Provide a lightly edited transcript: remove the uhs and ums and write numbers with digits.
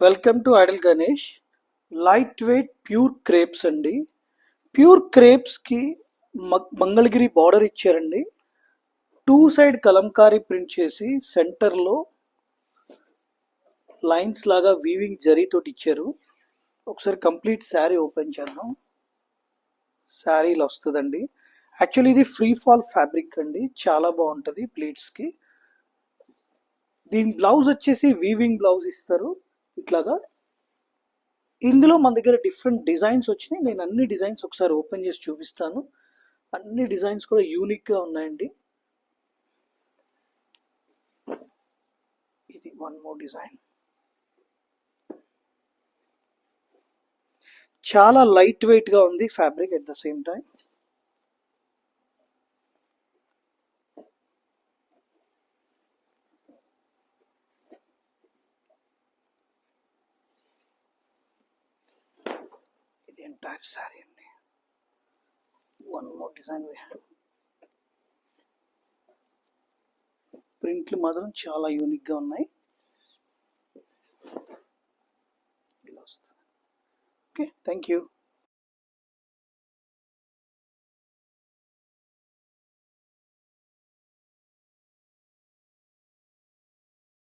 Welcome to Idol Ganesh. Light weight pure crepes అండి. Pure క్రేప్స్కి Mangalagiri border ఇచ్చారండి. Two side Kalamkari print చేసి సెంటర్లో లైన్స్ లాగా వీవింగ్ జరీతోటి ఇచ్చారు. ఒకసారి కంప్లీట్ శారీ ఓపెన్ చేద్దాం. శారీలో వస్తుందండి. యాక్చువల్లీ ఇది ఫ్రీ ఫాల్ ఫ్యాబ్రిక్ అండి, చాలా బాగుంటుంది ప్లీట్స్కి. దీని బ్లౌజ్ వచ్చేసి వీవింగ్ బ్లౌజ్ ఇస్తారు ఇట్లాగా. ఇందులో మన దగ్గర డిఫరెంట్ డిజైన్స్ వచ్చినాయి. నేను అన్ని డిజైన్స్ ఒకసారి ఓపెన్ చేసి చూపిస్తాను. అన్ని డిజైన్స్ కూడా యూనిక్గా ఉన్నాయండి. ఇది వన్ మోర్ డిజైన్. చాలా లైట్ వెయిట్గా ఉంది fabric at the same time. ఇది ఎంటైర్ శారీ అండి. One more design we have. ప్రింట్లు మాత్రం చాలా యూనిక్గా ఉన్నాయి. ఇలా వస్తుంది. Okay, thank you.